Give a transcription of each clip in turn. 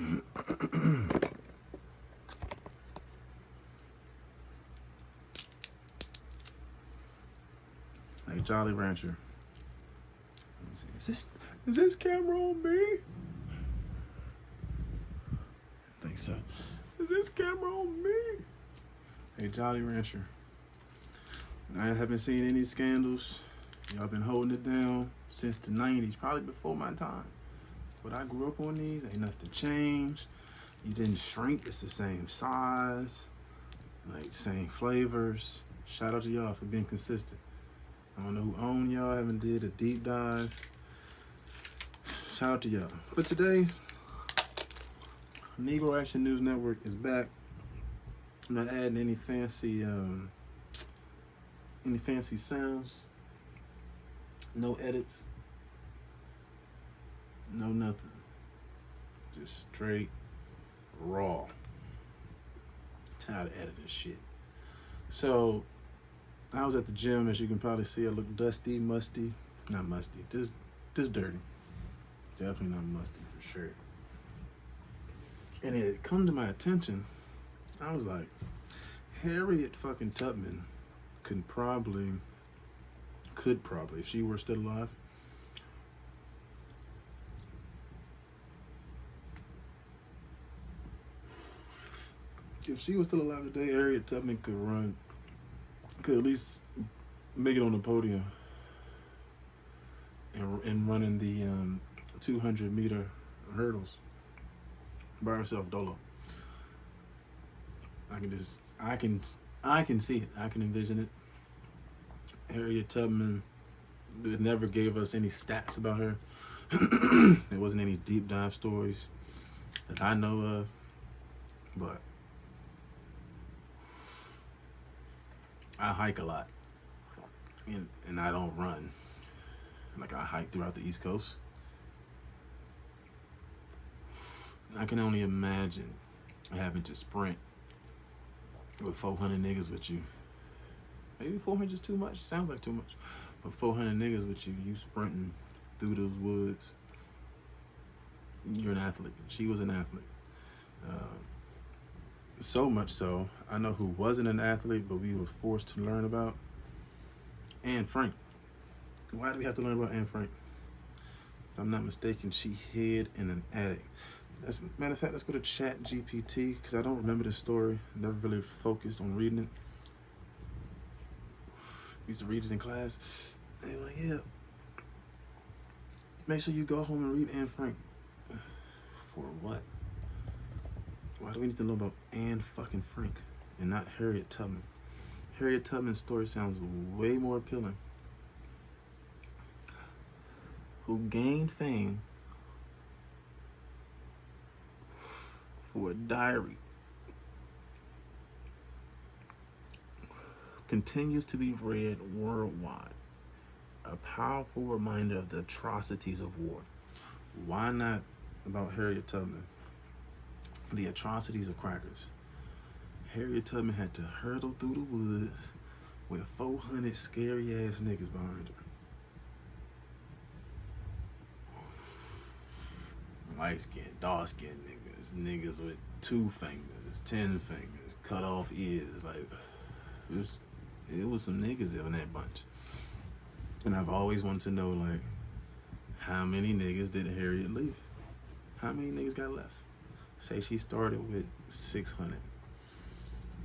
Hey, Jolly Rancher. Let me see. Is this camera on me? I think so. Is this camera on me? Hey, Jolly Rancher. I haven't seen any scandals. Y'all been holding it down since the 90s, probably before my time. But I grew up on these, ain't nothing changed. You didn't shrink, it's the same size, like same flavors. Shout out to y'all for being consistent. I don't know who own y'all, haven't did a deep dive. Shout out to y'all. But today, Negro Action News Network is back. I'm not adding any fancy sounds, no edits, no nothing. Just straight raw. Tired of editing shit. So I was at the gym, as you can probably see. I look dusty, musty. Not musty, just dirty. Definitely not musty for sure. And it had come to my attention. I was like, Harriet fucking Tubman could probably, if she were still alive, if she was still alive today, Harriet Tubman could at least make it on the podium and running the 200-meter hurdles by herself, dolo. I can see it. I can envision it. Harriet Tubman, they never gave us any stats about her. There wasn't any deep dive stories that I know of, but I hike a lot, and I don't run. Like, I hike throughout the East Coast. I can only imagine having to sprint with 400 niggas with you. Maybe 400 is too much. Sounds like too much. But 400 niggas with you, you sprinting through those woods. You're an athlete. She was an athlete. So much so, I know who wasn't an athlete, but we were forced to learn about. Anne Frank. Why do we have to learn about Anne Frank? If I'm not mistaken, she hid in an attic. Matter of fact, let's go to ChatGPT, because I don't remember the story. Never really focused on reading it. Used to read it in class. They were like, yeah, make sure you go home and read Anne Frank. For what? Why do we need to know about Anne fucking Frank and not Harriet Tubman? Harriet Tubman's story sounds way more appealing. Who gained fame for a diary, continues to be read worldwide. A powerful reminder of the atrocities of war. Why not about Harriet Tubman? The atrocities of crackers. Harriet Tubman had to hurdle through the woods with 400 scary ass niggas behind her. Light skinned, dark skinned niggas with 2 fingers, 10 fingers, cut off ears. Like, it was some niggas there in that bunch. And I've always wanted to know, like, how many niggas did Harriet leave? How many niggas got left? Say she started with 600.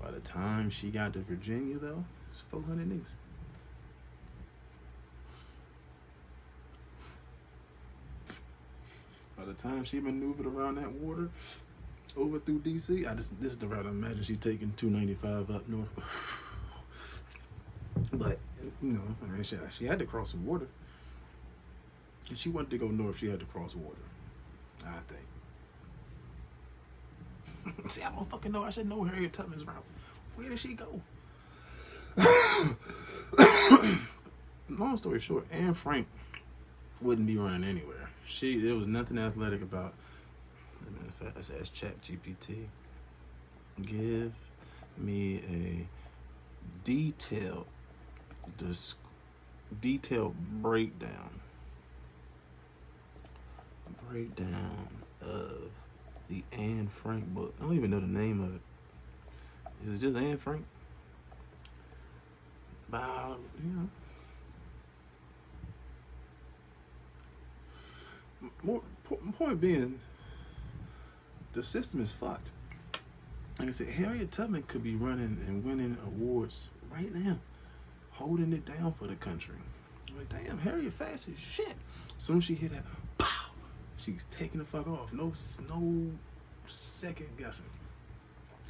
By the time she got to Virginia, though, it's 400 niggas. By the time she maneuvered around that water over through DC, this is the route I imagine she taking 295 up north. But, you know, she had to cross the water. If she wanted to go north, she had to cross water, I think. See, I don't fucking know. I should know Harriet Tubman's route. Where did she go? Long story short, Anne Frank wouldn't be running anywhere. There was nothing athletic about. In fact, let's ask ChatGPT. Give me a detailed breakdown of The Anne Frank book. I don't even know the name of it. Is it just Anne Frank? About, more point being, the system is fucked. Like I said, Harriet Tubman could be running and winning awards right now, holding it down for the country. I'm like, damn, Harriet fast as shit. As soon as she hit that, pow, she's taking the fuck off. No second guessing.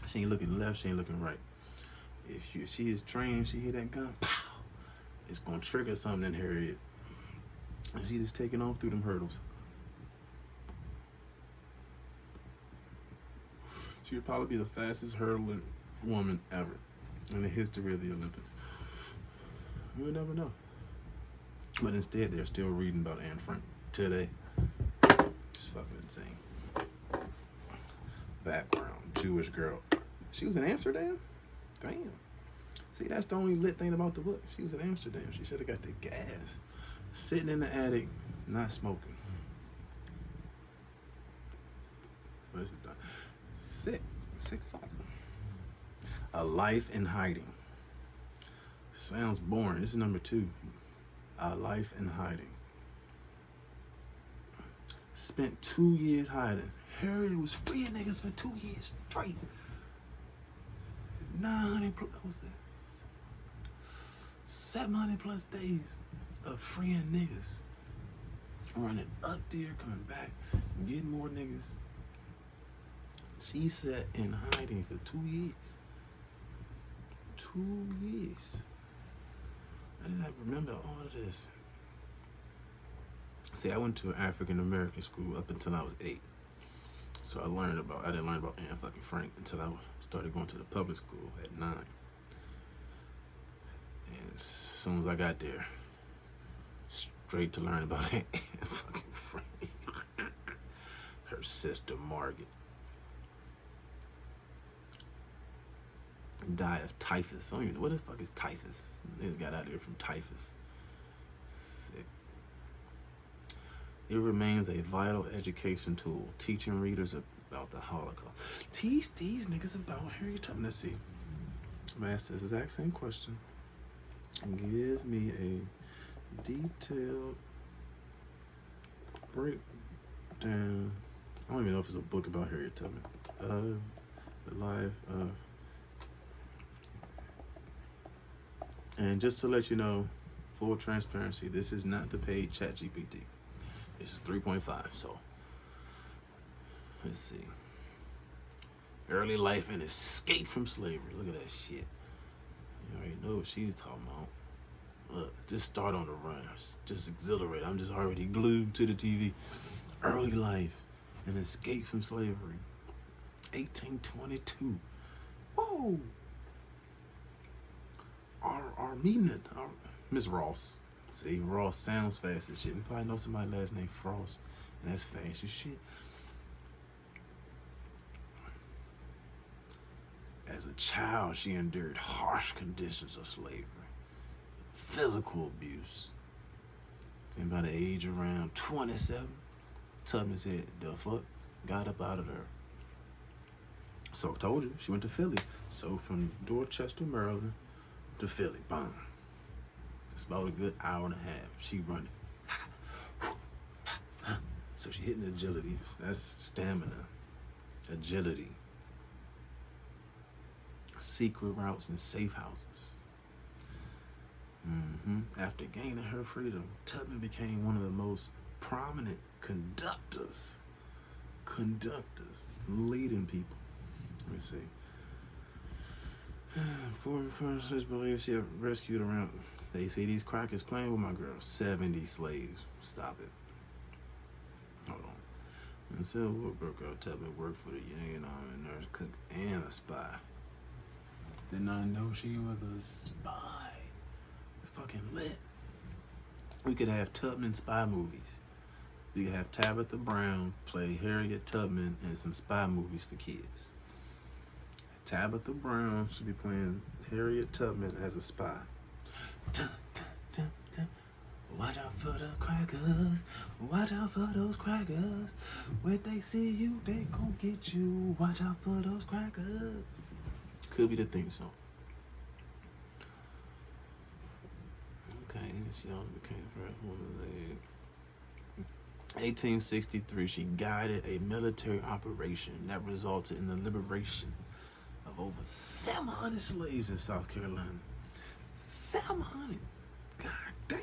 She ain't looking left, she ain't looking right. If she is trained, she hit that gun, pow, it's gonna trigger something in Harriet. And she's just taking off through them hurdles. She would probably be the fastest hurdling woman ever in the history of the Olympics. We would never know. But instead, they're still reading about Anne Frank today. It's fucking insane. Background, Jewish girl. She was in Amsterdam? Damn. See, that's the only lit thing about the book. She was in Amsterdam. She should have got the gas. Sitting in the attic, not smoking. What is it? Sick fuck. A Life in Hiding. Sounds boring. This is number 2. A Life in Hiding. Spent 2 years hiding. Harriet was freeing niggas for 2 years straight. 700 plus days of freeing niggas. Running up there, coming back, getting more niggas. She sat in hiding for 2 years. 2 years. I didn't remember all of this. See, I went to an African American school up until I was 8. So I didn't learn about Anne fucking Frank until I started going to the public school at 9. And as soon as I got there, straight to learn about Anne fucking Frank. Her sister Margaret died of typhus. I don't even know what the fuck is typhus. Niggas got out there from typhus. Sick. It remains a vital education tool, teaching readers about the Holocaust. Teach these niggas about Harriet Tubman. Let's see. I'm gonna ask this exact same question. Give me a detailed breakdown. I don't even know if it's a book about Harriet Tubman. The life of. And just to let you know, full transparency, this is not the paid ChatGPT. This is 3.5, so let's see. Early life and escape from slavery. Look at that shit. You already know what she's talking about. Look, just start on the run. Just exhilarate. I'm just already glued to the TV. Early life and escape from slavery. 1822. Whoa. Miss Ross. See, Ross sounds fast as shit. We probably know somebody last name Frost, and that's fast as shit. As a child, she endured harsh conditions of slavery, physical abuse. And by the age around 27, Tubman said, the fuck, got up out of there. So I told you, she went to Philly. So from Dorchester, Maryland, to Philly, boom. It's about a good hour and a half. She running. So she hitting agility. That's stamina. Agility. Secret routes and safe houses. After gaining her freedom, Tubman became one of the most prominent conductors, leading people. Let me see. First, it's believed she had rescued around. They say these crackers playing with my girl. 70 slaves. Stop it. Hold on. And so Woodbrook Tubman worked for the Union Army nurse, cook, and a spy. Did not know she was a spy. It's fucking lit. We could have Tubman spy movies. We could have Tabitha Brown play Harriet Tubman in some spy movies for kids. Tabitha Brown should be playing Harriet Tubman as a spy. Dun, dun, dun, dun. Watch out for the crackers. Watch out for those crackers. When they see you, they gon' get you. Watch out for those crackers. Could be the theme song. Okay, she always became first woman. 1863, she guided a military operation that resulted in the liberation of over 700 slaves in South Carolina. 700. God damn.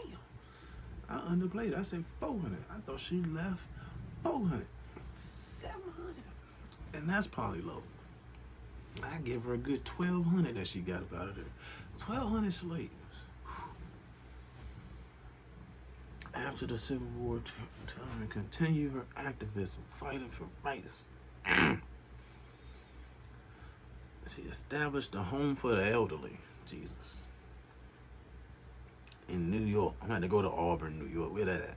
I underplayed. I said 400. I thought she left 400. 700. And that's probably low. I give her a good 1,200 that she got up out of there. 1,200 slaves. After the Civil War, to continue her activism, fighting for rights. She established a home for the elderly. Jesus. In New York. I'm going to go to Auburn, New York. Where that at?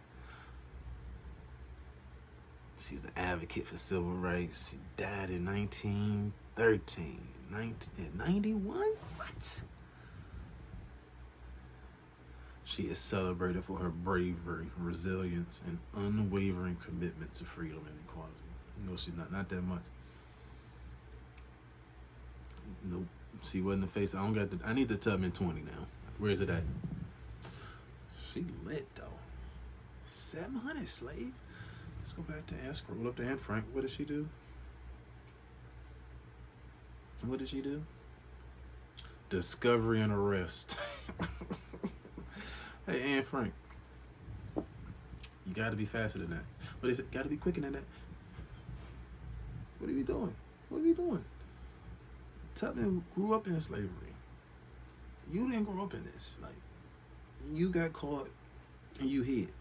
She's an advocate for civil rights. She died in 1913. 91? What? She is celebrated for her bravery, resilience, and unwavering commitment to freedom and equality. No, she's not that much. Nope. She wasn't the face. I need the Tubman 20 now. Where is it at? She lit though. 700 slave. Let's go back to Anne. Scroll up to Anne Frank. What did she do? What did she do? Discovery and arrest. Hey, Anne Frank. You gotta be faster than that. But it's gotta be quicker than that. What are you doing? What are you doing? Tubman grew up in slavery. You didn't grow up in this. Like, you got caught and you hid.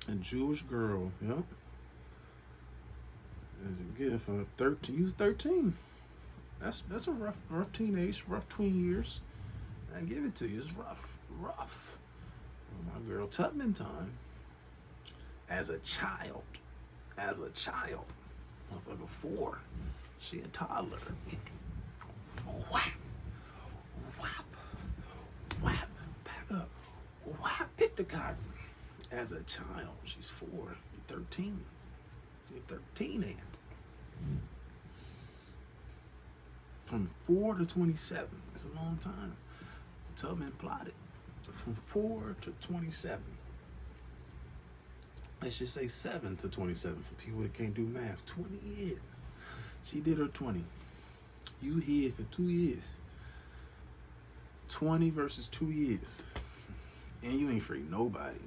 A Jewish girl, yep. As a gift for 13. You was 13. That's a rough teenage, rough tween years. I give it to you. It's rough. Well, my girl Tubman time. As a child. Motherfucker 4. She a toddler. Whap. Back up. Whap. Pick the cotton. As a child, she's 4. You're 13. You're 13, Ann. From 4 to 27. That's a long time. Tubman plotted. From 4 to 27. Let's just say 7 to 27 for people that can't do math. 20 years. She did her 20. You hid for 2 years. 20 versus 2 years. And you ain't free nobody.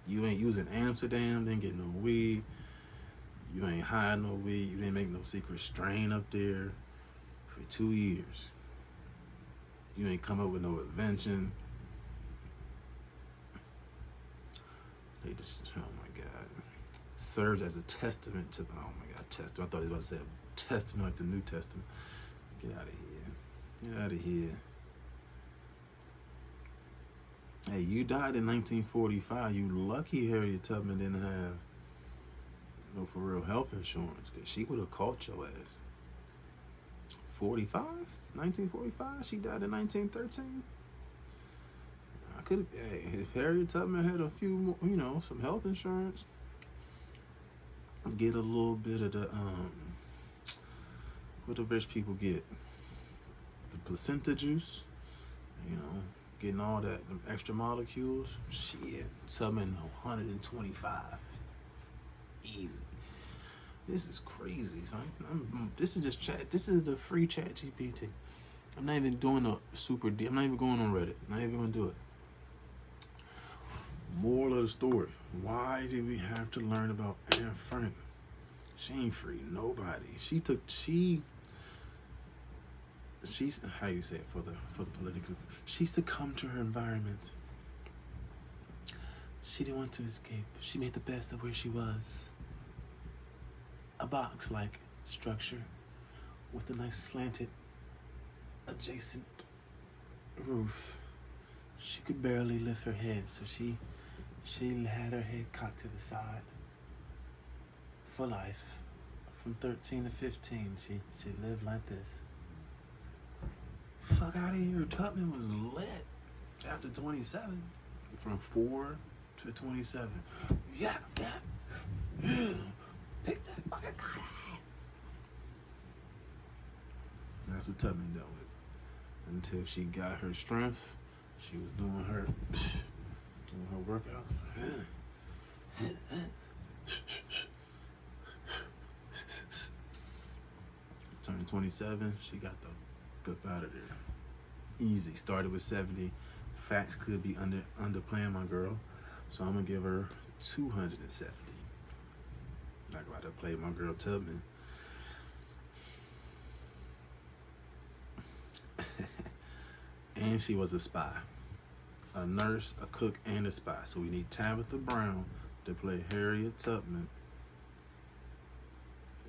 You ain't using Amsterdam, didn't get no weed. You ain't hide no weed. You didn't make no secret strain up there for 2 years. You ain't come up with no invention. They just, oh my God. Serves as a testament to, oh my God, testament. I thought he was about to say a testament like the New Testament. Get out of here. Get out of here. Hey, you died in 1945. You lucky Harriet Tubman didn't have no for real health insurance, because she would have caught your ass. 45? 1945? She died in 1913? I could have, hey, if Harriet Tubman had a few, some health insurance, get a little bit of the, what the rich people get? The placenta juice, getting all that extra molecules. Shit, Tubman 125. Easy. This is crazy, son. This is just chat. This is the free Chat GPT. I'm not even doing a super deep. I'm not even going on Reddit. I'm not even gonna do it. Moral of the story. Why did we have to learn about Anne Frank? She ain't free nobody. She's how you say it for the political. She succumbed to her environment. She didn't want to escape. She made the best of where she was. A box-like structure with a nice slanted adjacent roof. She could barely lift her head, so she had her head cocked to the side. For life. From 13 to 15, she lived like this. Fuck out of here. Tubman was lit. after 27, from 4 to 27. Yeah. Pick that fucking guy. That's what Tubman dealt with. Until she got her strength, she was doing her workout. Turned 27, she got the up out of there. Easy. Started with 70. Facts could be underplaying my girl, so I'm gonna give her 270. Not about to play my girl Tubman. And she was a spy, a nurse, a cook, and a spy. So we need Tabitha Brown to play Harriet Tubman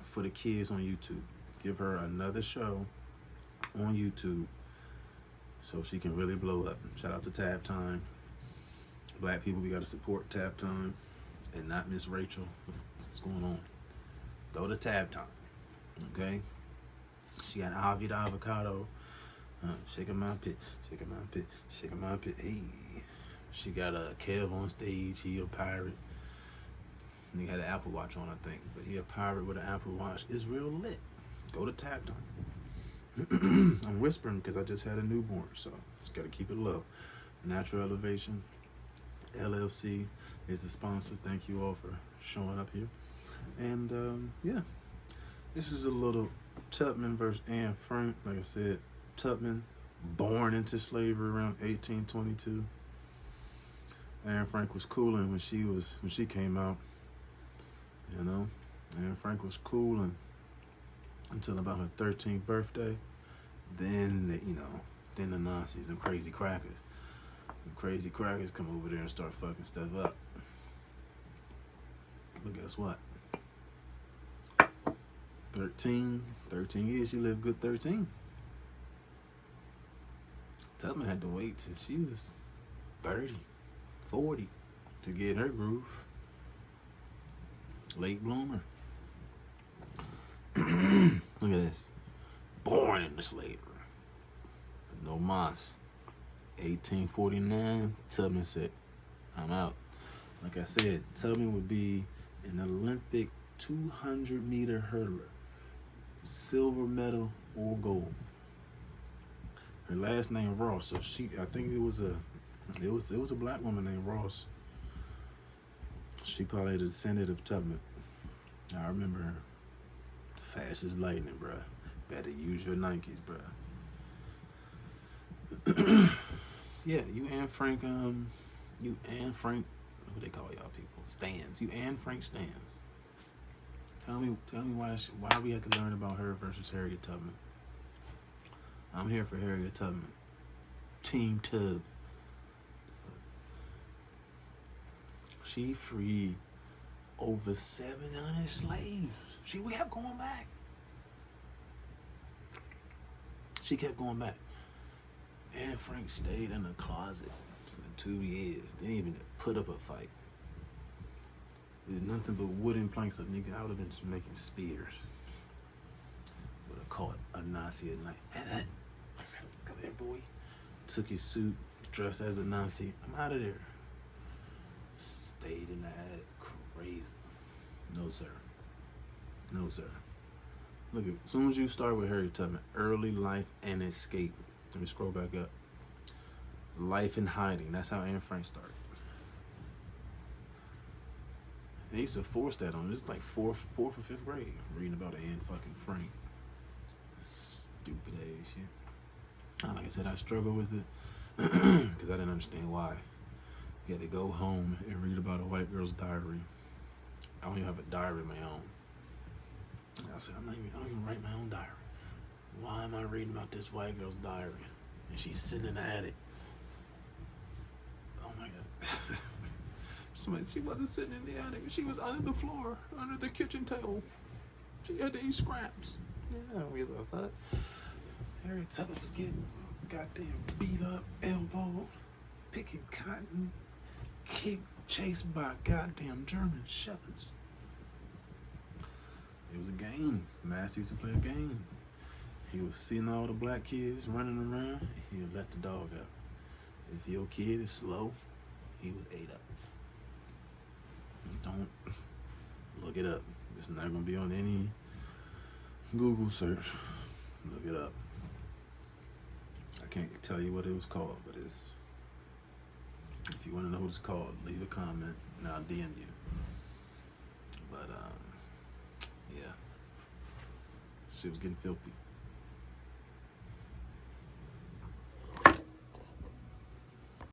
for the kids on YouTube. Give her another show on YouTube so she can really blow up. Shout out to Tab Time. Black people, we gotta support Tab Time and not Miss Rachel. What's going on? Go to Tab Time, okay? She got Avi the Avocado. Shaking my pit, shaking my pit, shaking my pit. Hey, she got a Kev on stage. He a pirate. And he had an Apple Watch on, I think, but he a pirate with an Apple Watch. It's real lit. Go to Tap Time. I'm whispering because I just had a newborn, so just gotta keep it low. Natural Elevation LLC is the sponsor. Thank you all for showing up here. And yeah, this is a little Tubman versus Anne Frank. Like I said, Tubman, born into slavery around 1822. Anne Frank was cooling when she came out. You know, Anne Frank was cooling until about her 13th birthday. Then then the Nazis and crazy crackers. The crazy crackers come over there and start fucking stuff up. But guess what? 13 years, she lived good 13. Tubman had to wait till she was 30, 40 to get her groove. Late bloomer. Look at this. Born into slavery. No mas. 1849, Tubman said, I'm out. Like I said, Tubman would be an Olympic 200-meter hurdler. Silver medal or gold. Her last name Ross, so I think it was a black woman named Ross. She probably the descendant of Tubman. I remember her. Fast as lightning, bruh. Better use your Nikes, bruh. Yeah, you Anne Frank, what they call y'all people? Stans. You Anne Frank Stans. Tell me why we have to learn about her versus Harriet Tubman. I'm here for Harriet Tubman. Team Tub. She freed over 700 slaves. We kept going back. She kept going back. Anne Frank stayed in the closet for 2 years. Didn't even put up a fight. There's nothing but wooden planks. Nigga, I would have been just making spears. Would have caught a Nazi at night. Come here, boy. Took his suit, dressed as a Nazi. I'm out of there. Stayed in the attic. Crazy. No, sir. No, sir. Look at, as soon as you start with Harriet Tubman, early life and escape. Let me scroll back up. Life in hiding. That's how Anne Frank started. They used to force that on. This is like fourth or fifth grade. Reading about Anne fucking Frank. Stupid ass shit. Like I said, I struggle with it because I didn't understand why. You had to go home and read about a white girl's diary. I don't even have a diary of my own. I said, I don't even write my own diary. Why am I reading about this white girl's diary? And she's sitting in the attic. Oh my God. She wasn't sitting in the attic. She was under the floor, under the kitchen table. She had to eat scraps. Yeah, I don't give a fuck. Harriet Tubman was getting goddamn beat up, elbowed, picking cotton, kicked, chased by goddamn German shepherds. It was a game. Master used to play a game. He was seeing all the black kids running around, and he would let the dog out. If your kid is slow, he was ate up. Don't look it up. It's not gonna be on any Google search. Look it up. I can't tell you what it was called, but it's. If you want to know what it's called, leave a comment and I'll DM you. But yeah, she was getting filthy.